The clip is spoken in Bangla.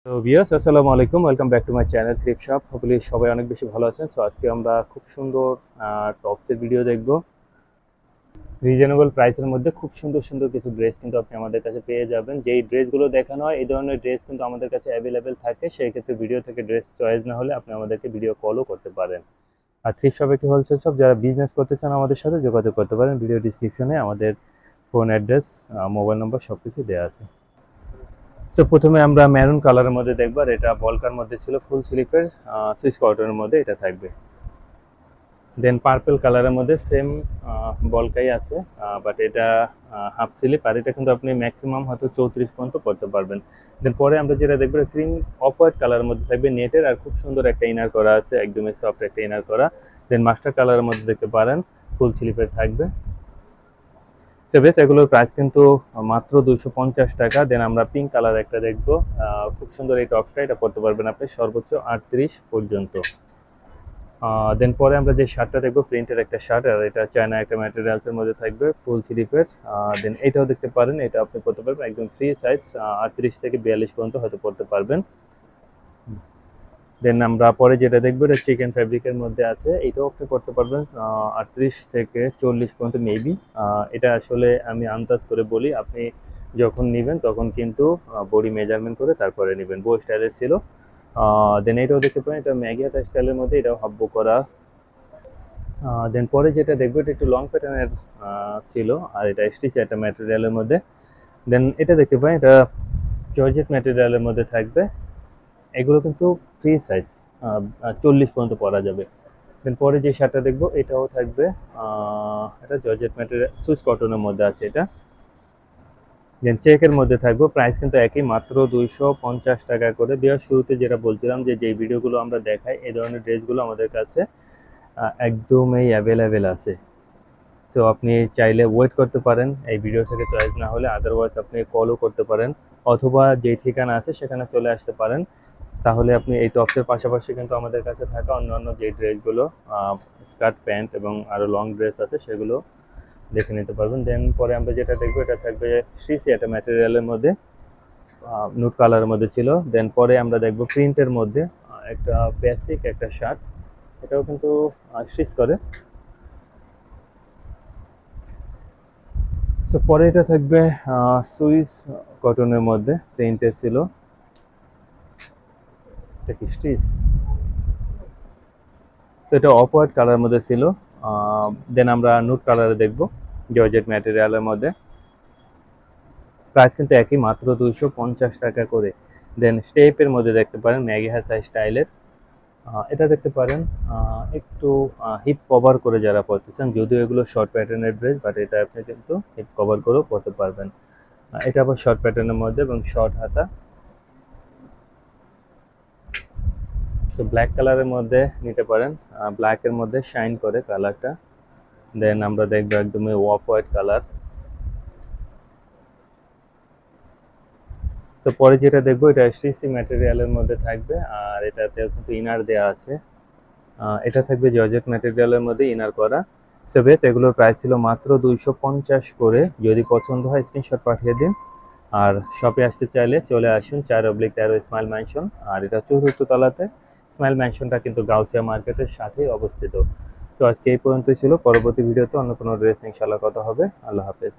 তো ভিউয়ার্স আসসালামু আলাইকুম, welcome back to my channel thrift shop. Hopefully সবাই অনেক বেশি ভালো আছেন। সো আজকে আমরা খুব সুন্দর টপসের ভিডিও দেখব। রিজনেবল প্রাইসের মধ্যে খুব সুন্দর সুন্দর কিছু ড্রেস কিন্তু আপনি আমাদের কাছে পেয়ে যাবেন। যেই ড্রেসগুলো দেখানো হয় এই ধরনের ড্রেস কিন্তু আমাদের কাছে অ্যাভেলেবেল থাকে। সেই ক্ষেত্রে ভিডিও থেকে ড্রেস চয়েস না হলে আপনি আমাদেরকে ভিডিও কলও করতে পারেন। আর থ্রিফট শপ একটি হোলসেল শপ, যারা বিজনেস করতে চান আমাদের সাথে যোগাযোগ করতে পারেন। ভিডিও ডিসক্রিপশনে আমাদের ফোন অ্যাড্রেস, মোবাইল নম্বর সব কিছু দেওয়া আছে। সো প্রথমে আমরা মেরুন কালারের মধ্যে দেখবো, আর এটা বলকার মধ্যে ছিল, ফুল স্লিপের সুইস কটনের মধ্যে এটা থাকবে। দেন পার্পল কালারের মধ্যে সেম বলকাই আছে, বাট এটা হাফ স্লিপ, আর এটা কিন্তু আপনি ম্যাক্সিমাম হয়তো 34 পর্যন্ত করতে পারবেন। দেন পরে আমরা যেটা দেখবো ক্রিম অফ হোয়াইট কালারের মধ্যে থাকবে নেটের, আর খুব সুন্দর একটা ইনার করা আছে, একদমই সফট একটা ইনার করা। দেন মাস্টার কালারের মধ্যে দেখতে পারেন ফুল স্লিপের থাকবে। সো বেশ, এগুলোর প্রাইস কিন্তু মাত্র 250 টাকা। দেন আমরা পিঙ্ক কালার একটা দেখবো, খুব সুন্দর এই টপসটা, এটা পরতে পারবেন আপনি সর্বোচ্চ 38 পর্যন্ত। দেন পরে আমরা যে শার্টটা দেখবো প্রিন্টের একটা শার্ট, আর এটা চায়না একটা ম্যাটেরিয়ালসের মধ্যে থাকবে, ফুল স্লিপের। দেন এটাও দেখতে পারেন, এটা আপনি পরতে পারবেন একদম ফ্রি সাইজ, 38 থেকে 42 পর্যন্ত হয়তো পরতে পারবেন। দেন আমরা পরে যেটা দেখবো এটা চিকেন ফ্যাব্রিকের মধ্যে আছে, এটাও আপনি করতে পারবেন 38 থেকে 40 পর্যন্ত মেবি। এটা আসলে আমি আন্দাজ করে বলি, আপনি যখন নেবেন তখন কিন্তু বডি মেজারমেন্ট করে তারপরে নেবেন। বো স্টাইলের ছিল। দেন এটাও দেখতে পারেন, এটা ম্যাগি হাতা স্টাইলের মধ্যে, এটাও হাব্বো করা। দেন পরে যেটা দেখবো এটা একটু লং প্যাটার্নের ছিল, আর এটা স্টিচ একটা ম্যাটেরিয়ালের মধ্যে। দেন এটা দেখতে পারেন, এটা জর্জেট ম্যাটেরিয়ালের মধ্যে থাকবে। এগুলো কিন্তু ফ্রি সাইজ, 40 পর্যন্ত পরা যাবে। দেন পরে যে শার্টটা দেখবো এটাও থাকবে, এটা জর্জেট ম্যাটেরিয়াল সুইস কটনের মধ্যে আছে এটা। দেন চেকের মধ্যে থাকবো, প্রাইস কিন্তু একই, মাত্র 250 টাকা করে। দেওয়ার শুরুতে যেটা বলছিলাম যে যেই ভিডিওগুলো আমরা দেখাই এই ধরনের ড্রেসগুলো আমাদের কাছে একদমই অ্যাভেলেবেল আছে। সো আপনি চাইলে ওয়েট করতে পারেন, এই ভিডিও থেকে চয়েস না হলে আদারওয়াইজ আপনি কলও করতে পারেন, অথবা যেই ঠিকানা আছে সেখানে চলে আসতে পারেন। তাহলে আপনি এই টপসের পাশাপাশি কিন্তু আমাদের কাছে থাকা অন্যান্য যে ড্রেসগুলো, স্কার্ট প্যান্ট এবং আরও লং ড্রেস আছে সেগুলো দেখে নিতে পারবেন। দেন পরে আমরা যেটা দেখবো এটা থাকবে সিসি একটা ম্যাটেরিয়ালের মধ্যে, নুট কালারের মধ্যে ছিল। দেন পরে আমরা দেখবো প্রিন্টের মধ্যে একটা বেসিক একটা শার্ট, এটাও কিন্তু স্টিচ করে। সো পরে এটা থাকবে সুইস কটনের মধ্যে, প্রিন্টের ছিল। এটা কি স্টিচ? সো এটা অফ হোয়াইট কালারের মধ্যে ছিল। দেন আমরা নুট কালারে দেখবো, জর্জেট ম্যাটেরিয়ালের মধ্যে। প্রাইস কিন্তু একই, মাত্র 250 টাকা করে। দেন স্টেপের মধ্যে দেখতে পারেন ম্যাগি হাতা স্টাইলের, এটা দেখতে পারেন একটু হিপ কভার করে যারা পরতেছেন, যদিও এগুলো শর্ট প্যাটার্নের ড্রেস, বাট এটা আপনি কিন্তু হিপ কভার করেও পরতে পারবেন। এটা আবার শর্ট প্যাটার্নের মধ্যে এবং শর্ট হাতা। সো ব্ল্যাক কালারের মধ্যে নিতে পারেন, ব্ল্যাকের মধ্যে শাইন করে কালারটা। দেন আমরা দেখবো একদমই অফ হোয়াইট কালার। তো পরে যেটা দেখবো এটা এসটিসি ম্যাটেরিয়ালের মধ্যে থাকবে, আর এটাতে কিন্তু ইনার দেওয়া আছে। এটা থাকবে জর্জেট ম্যাটেরিয়ালের মধ্যে ইনার করা। সো বেশ, এগুলোর প্রাইস ছিল মাত্র 250 করে। যদি পছন্দ হয় স্ক্রিনশট পাঠিয়ে দিন। আর শপে আসতে চাইলে চলে আসুন 4/13 স্মাইল ম্যানশন, আর এটা চতুর্থ তলাতে। স্মাইল ম্যানশনটা কিন্তু গাউসিয়া মার্কেটের সাথেই অবস্থিত। সো আজকে এই পর্যন্তই ছিল, পরবর্তী ভিডিওতে অন্য কোনো ড্রেস ইনশাল্লাহ কথা হবে। আল্লাহ হাফেজ।